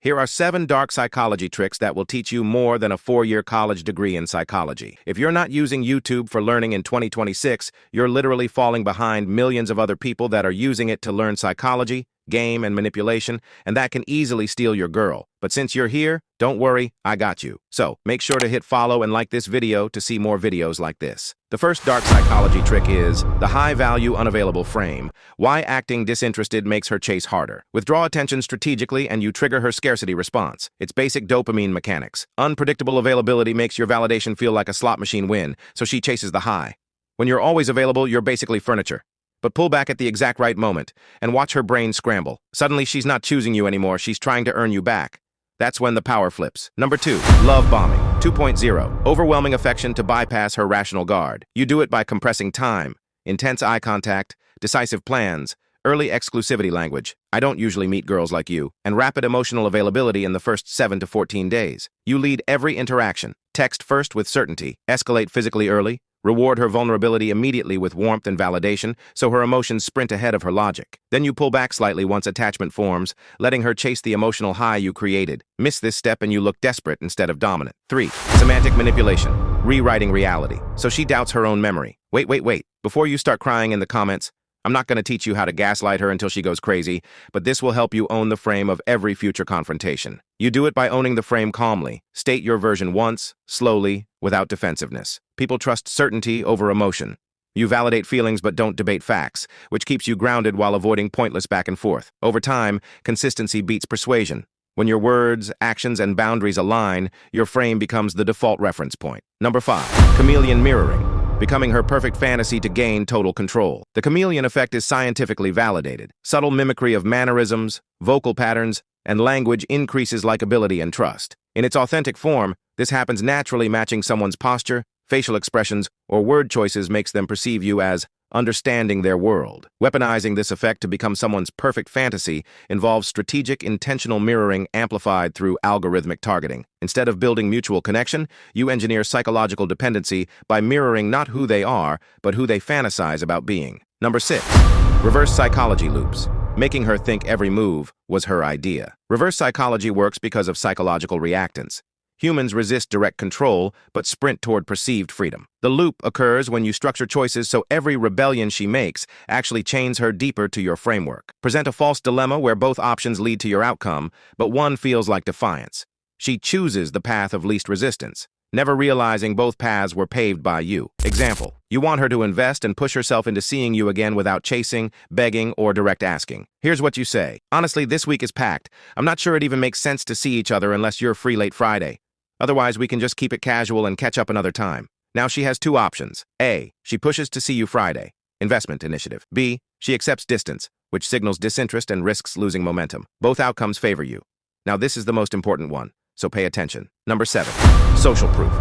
Here are 7 dark psychology tricks that will teach you more than a 4-year college degree in psychology. If you're not using YouTube for learning in 2026, you're literally falling behind millions of other people that are using it to learn psychology, game, and manipulation, and that can easily steal your girl. But since you're here, don't worry, I got you. So, make sure to hit follow and like this video to see more videos like this. The first dark psychology trick is the high-value unavailable frame. Why acting disinterested makes her chase harder. Withdraw attention strategically and you trigger her scarcity response. It's basic dopamine mechanics. Unpredictable availability makes your validation feel like a slot machine win, so she chases the high. When you're always available, you're basically furniture. But pull back at the exact right moment and watch her brain scramble. Suddenly, she's not choosing you anymore, she's trying to earn you back. That's when the power flips. Number 2, love bombing. 2.0, overwhelming affection to bypass her rational guard. You do it by compressing time, intense eye contact, decisive plans, early exclusivity language, I don't usually meet girls like you, and rapid emotional availability in the first 7 to 14 days. You lead every interaction. Text first with certainty, escalate physically early, reward her vulnerability immediately with warmth and validation so her emotions sprint ahead of her logic. Then you pull back slightly once attachment forms, letting her chase the emotional high you created. Miss this step and you look desperate instead of dominant. 3, semantic manipulation, rewriting reality. So she doubts her own memory. Wait. Before you start crying in the comments, I'm not going to teach you how to gaslight her until she goes crazy, but this will help you own the frame of every future confrontation. You do it by owning the frame calmly. State your version once, slowly, without defensiveness. People trust certainty over emotion. You validate feelings but don't debate facts, which keeps you grounded while avoiding pointless back and forth. Over time, consistency beats persuasion. When your words, actions, and boundaries align, your frame becomes the default reference point. Number 5, chameleon mirroring. Becoming her perfect fantasy to gain total control. The chameleon effect is scientifically validated. Subtle mimicry of mannerisms, vocal patterns, and language increases likability and trust. In its authentic form, this happens naturally. Matching someone's posture, facial expressions, or word choices makes them perceive you as understanding their world. Weaponizing this effect to become someone's perfect fantasy involves strategic, intentional mirroring amplified through algorithmic targeting. Instead of building mutual connection, you engineer psychological dependency by mirroring not who they are, but who they fantasize about being. Number 6, reverse psychology loops. Making her think every move was her idea. Reverse psychology works because of psychological reactance. Humans resist direct control, but sprint toward perceived freedom. The loop occurs when you structure choices so every rebellion she makes actually chains her deeper to your framework. Present a false dilemma where both options lead to your outcome, but one feels like defiance. She chooses the path of least resistance, never realizing both paths were paved by you. Example, you want her to invest and push herself into seeing you again without chasing, begging, or direct asking. Here's what you say. Honestly, this week is packed. I'm not sure it even makes sense to see each other unless you're free late Friday. Otherwise, we can just keep it casual and catch up another time. Now she has 2 options. A, she pushes to see you Friday. Investment initiative. B, she accepts distance, which signals disinterest and risks losing momentum. Both outcomes favor you. Now this is the most important one, so pay attention. Number 7, social proof.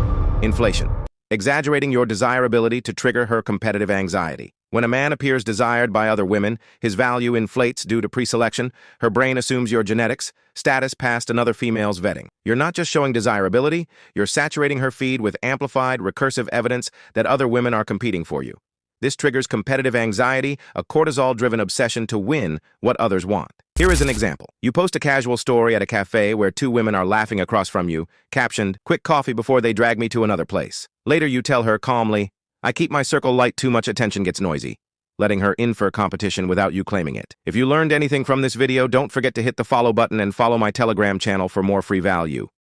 Inflation. Exaggerating your desirability to trigger her competitive anxiety. When a man appears desired by other women, his value inflates due to preselection. Her brain assumes your genetics, status past another female's vetting. You're not just showing desirability, you're saturating her feed with amplified, recursive evidence that other women are competing for you. This triggers competitive anxiety, a cortisol-driven obsession to win what others want. Here is an example. You post a casual story at a cafe where 2 women are laughing across from you, captioned, "Quick coffee before they drag me to another place." Later you tell her calmly, "I keep my circle light, too much attention gets noisy," letting her infer competition without you claiming it. If you learned anything from this video, don't forget to hit the follow button and follow my Telegram channel for more free value.